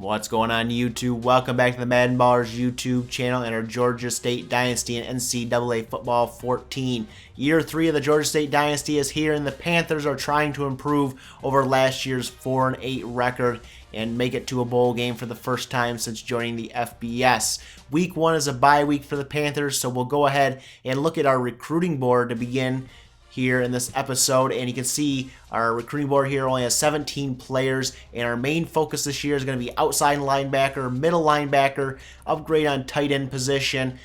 What's going on, YouTube? Welcome back to the MaddenBallerz YouTube channel and our Georgia State Dynasty and NCAA Football 14. Year 3 of the Georgia State Dynasty is here, and the Panthers are trying to improve over last year's 4-8 record and make it to a bowl game for the first time since joining the FBS. Week 1 is a bye week for the Panthers, so we'll go ahead and look at our recruiting board to begin here in this episode, and you can see our recruiting board here only has 17 players, and our main focus this year is going to be outside linebacker, middle linebacker, upgrade on tight end position,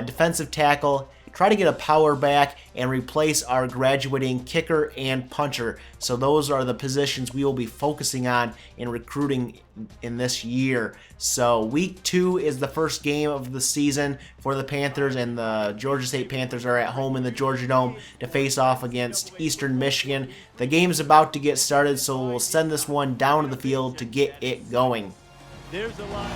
defensive tackle, try to get a power back, and replace our graduating kicker and punter. So those are the positions we will be focusing on in recruiting in this year. So week 2 is the first game of the season for the Panthers, and the Georgia State Panthers are at home in the Georgia Dome to face off against Eastern Michigan. The game is about to get started, so we'll send this one down to the field to get it going. There's a lot.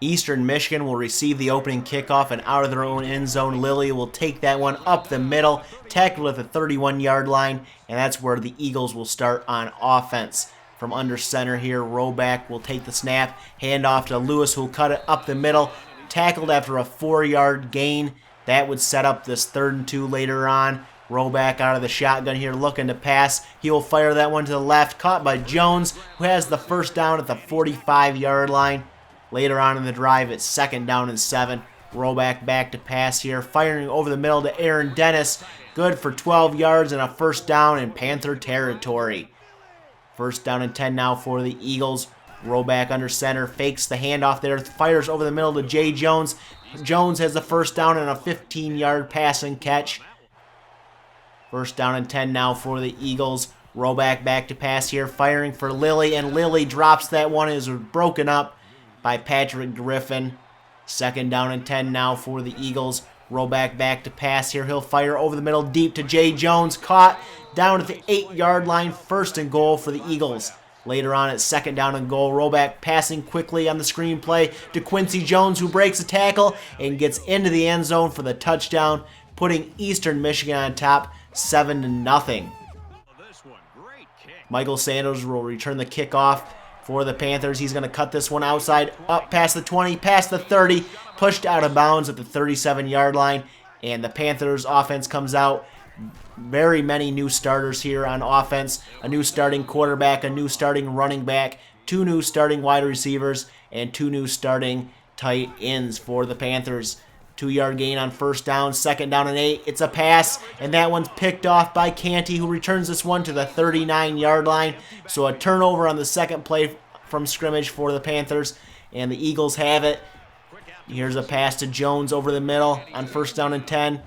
Eastern Michigan will receive the opening kickoff, and out of their own end zone, Lilly will take that one up the middle, tackled at the 31-yard line, and that's where the Eagles will start on offense. From under center here, Roback will take the snap, hand off to Lewis, who will cut it up the middle, tackled after a 4-yard gain. That would set up this 3rd and 2 later on. Roback out of the shotgun here looking to pass. He will fire that one to the left, caught by Jones, who has the first down at the 45-yard line. Later on in the drive, it's 2nd down and 7. Roback back to pass here, firing over the middle to Aaron Dennis. Good for 12 yards and a first down in Panther territory. 1st down and 10 now for the Eagles. Roback under center, fakes the handoff there, fires over the middle to Jay Jones. Jones has the first down and a 15-yard passing catch. 1st down and 10 now for the Eagles. Roback back to pass here, firing for Lilly, and Lilly drops that one. It is broken up by Patrick Griffin. 2nd down and 10 now for the Eagles. Roback back to pass here. He'll fire over the middle deep to Jay Jones. Caught down at the 8-yard line. 1st and goal for the Eagles. Later on, it's 2nd down and goal. Roback passing quickly on the screen play to Quincy Jones, who breaks a tackle and gets into the end zone for the touchdown, putting Eastern Michigan on top 7-0. Michael Sanders will return the kickoff for the Panthers. He's going to cut this one outside, up past the 20, past the 30, pushed out of bounds at the 37-yard line, and the Panthers offense comes out. Very many new starters here on offense. A new starting quarterback, a new starting running back, 2 new starting wide receivers, and 2 new starting tight ends for the Panthers. 2-yard gain on 1st down, 2nd down and 8. It's a pass, and that one's picked off by Canty, who returns this one to the 39-yard line. So a turnover on the 2nd play from scrimmage for the Panthers, and the Eagles have it. Here's a pass to Jones over the middle on 1st down and 10.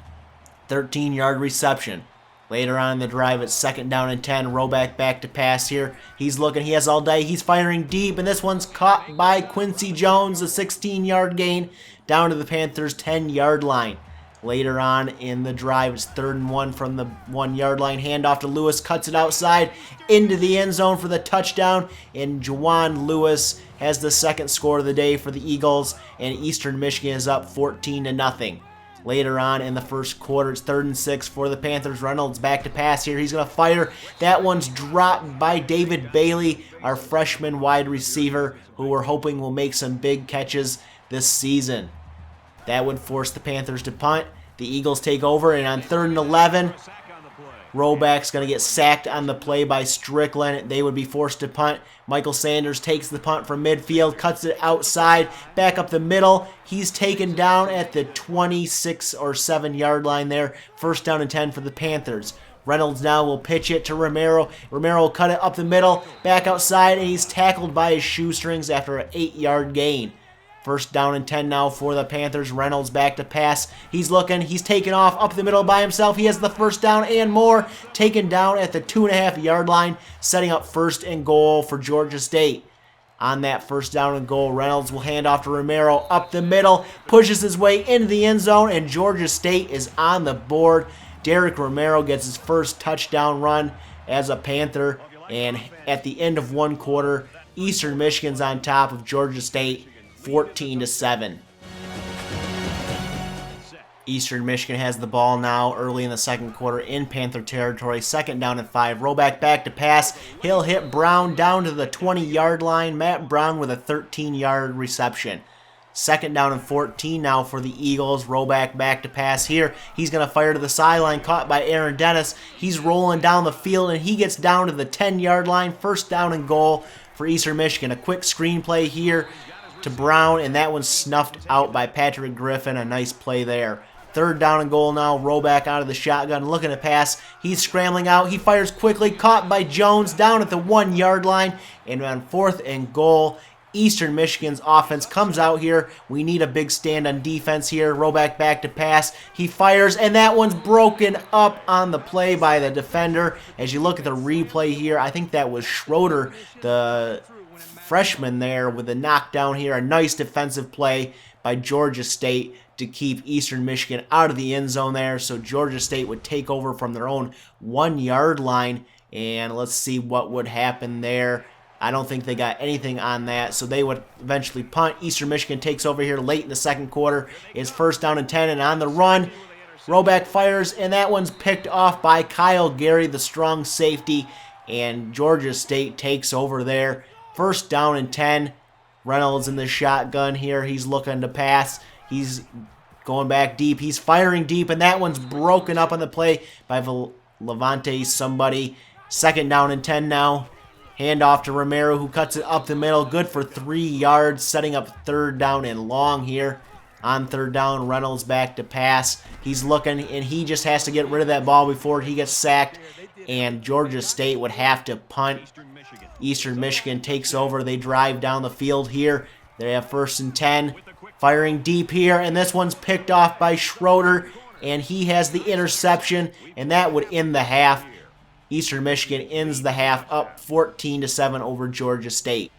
13-yard reception. Later on in the drive, it's 2nd down and 10. Roback back to pass here. He's looking. He has all day. He's firing deep, and this one's caught by Quincy Jones. A 16-yard gain down to the Panthers' 10-yard line. Later on in the drive, it's 3rd and 1 from the 1-yard line. Handoff to Lewis. Cuts it outside into the end zone for the touchdown. And Juwan Lewis has the 2nd score of the day for the Eagles. And Eastern Michigan is up 14-0. Later on in the 1st quarter, it's 3rd and 6 for the Panthers. Reynolds back to pass here. He's going to fire. That one's dropped by David Bailey, our freshman wide receiver, who we're hoping will make some big catches this season. That would force the Panthers to punt. The Eagles take over, and on 3rd and 11, Roback's going to get sacked on the play by Strickland. They would be forced to punt. Michael Sanders takes the punt from midfield, cuts it outside, back up the middle. He's taken down at the 26 or 7-yard line there. 1st down and 10 for the Panthers. Reynolds now will pitch it to Romero. Romero will cut it up the middle, back outside, and he's tackled by his shoestrings after an 8-yard gain. 1st down and 10 now for the Panthers. Reynolds back to pass. He's looking. He's taken off up the middle by himself. He has the 1st down and more. Taken down at the 2.5-yard line, setting up 1st and goal for Georgia State. On that 1st down and goal, Reynolds will hand off to Romero up the middle, pushes his way into the end zone, and Georgia State is on the board. Derek Romero gets his first touchdown run as a Panther, and at the end of one quarter, Eastern Michigan's on top of Georgia State 14-7. Eastern Michigan has the ball now early in the second quarter in Panther territory. 2nd down and 5. Roback back to pass. He'll hit Brown down to the 20-yard line. Matt Brown with a 13-yard reception. 2nd down and 14 now for the Eagles. Roback back to pass here. He's going to fire to the sideline, caught by Aaron Dennis. He's rolling down the field, and he gets down to the 10-yard line. 1st down and goal for Eastern Michigan. A quick screen play here to Brown, and that one's snuffed out by Patrick Griffin. A nice play there. 3rd down and goal now. Roback out of the shotgun, looking to pass. He's scrambling out. He fires quickly, caught by Jones down at the 1-yard line. And on 4th and goal, Eastern Michigan's offense comes out here. We need a big stand on defense here. Roback back to pass. He fires, and that one's broken up on the play by the defender. As you look at the replay here, I think that was Schroeder, the freshman there, with a knockdown here. A nice defensive play by Georgia State to keep Eastern Michigan out of the end zone there. So Georgia State would take over from their own 1-yard line, and let's see what would happen there. I don't think they got anything on that, so they would eventually punt. Eastern Michigan takes over here late in the second quarter. It's 1st down and 10, and on the run, Roback fires, and that one's picked off by Kyle Gary, the strong safety, and Georgia State takes over there. 1st down and 10. Reynolds in the shotgun here. He's looking to pass. He's going back deep. He's firing deep, and that one's broken up on the play by Levante somebody. 2nd down and 10 now. Hand off to Romero, who cuts it up the middle. Good for 3 yards, setting up 3rd down and long here. On 3rd down, Reynolds back to pass. He's looking, and he just has to get rid of that ball before he gets sacked, and Georgia State would have to punt. Eastern Michigan takes over. They drive down the field here. They have 1st and 10. Firing deep here, and this one's picked off by Schroeder, and he has the interception, and that would end the half. Eastern Michigan ends the half up 14-7 over Georgia State.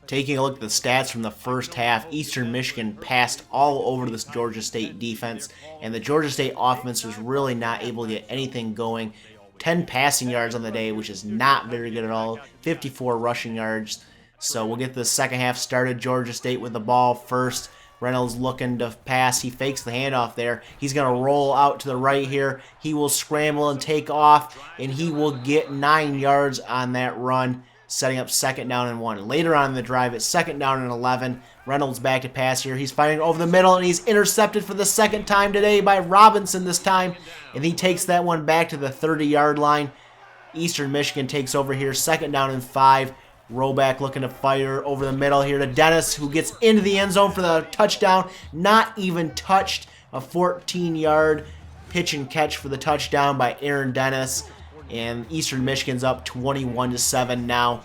Taking a look at the stats from the first half, Eastern Michigan passed all over this Georgia State defense, and the Georgia State offense was really not able to get anything going. 10 passing yards on the day, which is not very good at all. 54 rushing yards. So we'll get the second half started. Georgia State with the ball first. Reynolds looking to pass. He fakes the handoff there. He's going to roll out to the right here. He will scramble and take off, and he will get 9 yards on that run, setting up 2nd down and 1. Later on in the drive, it's 2nd down and 11. Reynolds back to pass here. He's firing over the middle, and he's intercepted for the 2nd time today by Robinson this time. And he takes that one back to the 30-yard line. Eastern Michigan takes over here, 2nd down and 5. Roback looking to fire over the middle here to Dennis, who gets into the end zone for the touchdown. Not even touched. A 14-yard pitch and catch for the touchdown by Aaron Dennis. And Eastern Michigan's up 21-7 now.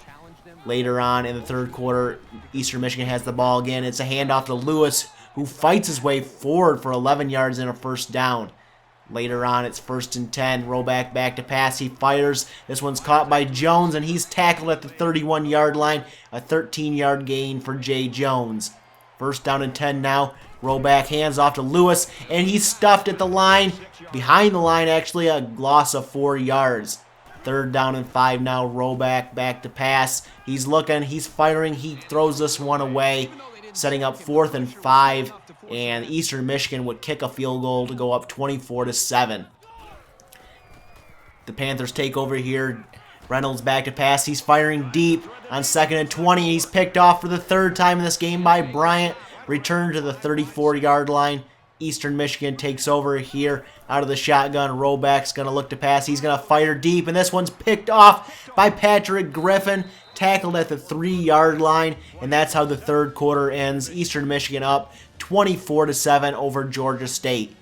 Later on in the third quarter, Eastern Michigan has the ball again. It's a handoff to Lewis, who fights his way forward for 11 yards and a 1st down. Later on, it's 1st and 10. Roback back to pass. He fires. This one's caught by Jones, and he's tackled at the 31-yard line. A 13-yard gain for Jay Jones. 1st down and 10 now. Roback hands off to Lewis, and he's stuffed at the line. Behind the line, actually, a loss of 4 yards. 3rd down and 5 now. Roback back to pass. He's looking. He's firing. He throws this one away, setting up 4th and 5. And Eastern Michigan would kick a field goal to go up 24-7. The Panthers take over here. Reynolds back to pass. He's firing deep on 2nd and 20. He's picked off for the 3rd time in this game by Bryant. Returned to the 34-yard line. Eastern Michigan takes over here out of the shotgun. Roback's going to look to pass. He's going to fire deep, and this one's picked off by Patrick Griffin. Tackled at the 3-yard line, and that's how the third quarter ends. Eastern Michigan up 24-7 over Georgia State.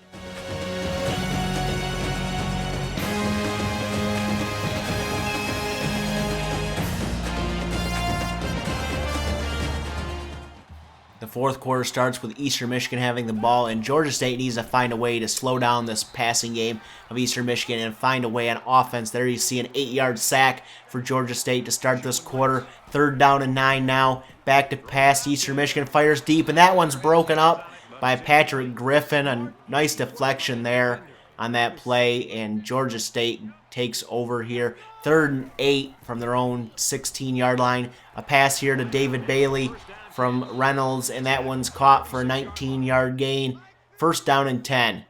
The fourth quarter starts with Eastern Michigan having the ball, and Georgia State needs to find a way to slow down this passing game of Eastern Michigan and find a way on offense. There you see an 8-yard sack for Georgia State to start this quarter. 3rd down and 9 now. Back to pass. Eastern Michigan fires deep, and that one's broken up by Patrick Griffin. A nice deflection there on that play, and Georgia State takes over here. 3rd and 8 from their own 16-yard line. A pass here to David Bailey from Reynolds, and that one's caught for a 19-yard gain. 1st down and 10.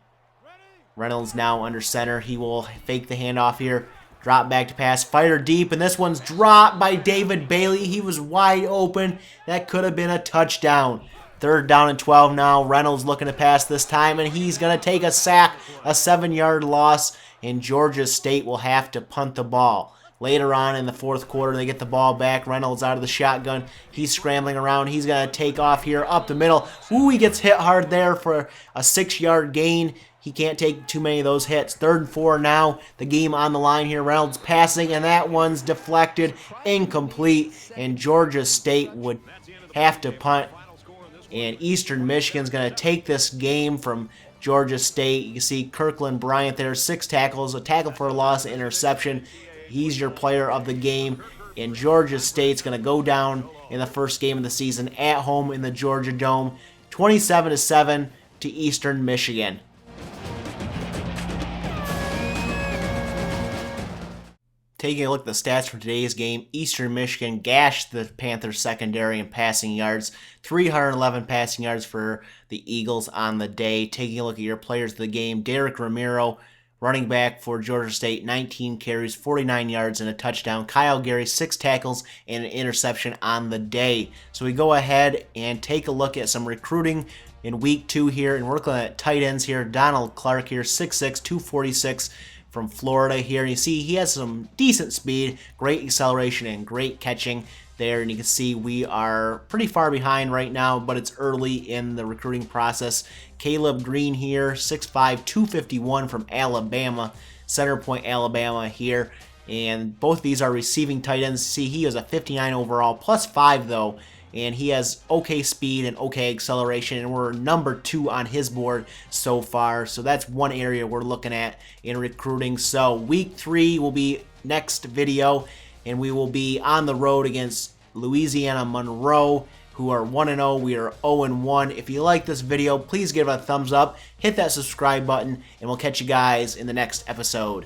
Reynolds now under center. He will fake the handoff here. Drop back to pass. Fire deep, and this one's dropped by David Bailey. He was wide open. That could have been a touchdown. 3rd down and 12 now. Reynolds looking to pass this time, and he's going to take a sack. A 7-yard loss, and Georgia State will have to punt the ball. Later on in the fourth quarter, they get the ball back. Reynolds out of the shotgun. He's scrambling around. He's going to take off here up the middle. Ooh, he gets hit hard there for a 6-yard gain. He can't take too many of those hits. 3rd and 4 now. The game on the line here. Reynolds passing, and that one's deflected, incomplete, and Georgia State would have to punt. And Eastern Michigan's going to take this game from Georgia State. You can see Kirkland Bryant there, 6 tackles, a tackle for a loss, an interception. He's your player of the game. And Georgia State's going to go down in the first game of the season at home in the Georgia Dome, 27-7 to Eastern Michigan. Taking a look at the stats for today's game, Eastern Michigan gashed the Panthers secondary in passing yards. 311 passing yards for the Eagles on the day. Taking a look at your players of the game, Derek Romero, running back for Georgia State, 19 carries, 49 yards, and a touchdown. Kyle Gary, 6 tackles and an interception on the day. So we go ahead and take a look at some recruiting in week 2 here, and we're looking at tight ends here. Donald Clark here, 6'6", 246 from Florida here. And you see he has some decent speed, great acceleration, and great catching there. And you can see we are pretty far behind right now, but it's early in the recruiting process. Caleb Green here, 6'5", 251 from Alabama, Center Point, Alabama here. And both these are receiving tight ends. See, he has a 59 overall, +5 though. And he has okay speed and okay acceleration, and we're number 2 on his board so far. So that's one area we're looking at in recruiting. So week 3 will be next video, and we will be on the road against Louisiana Monroe, who are 1-0. We are 0-1. If you like this video, please give it a thumbs up, hit that subscribe button, and we'll catch you guys in the next episode.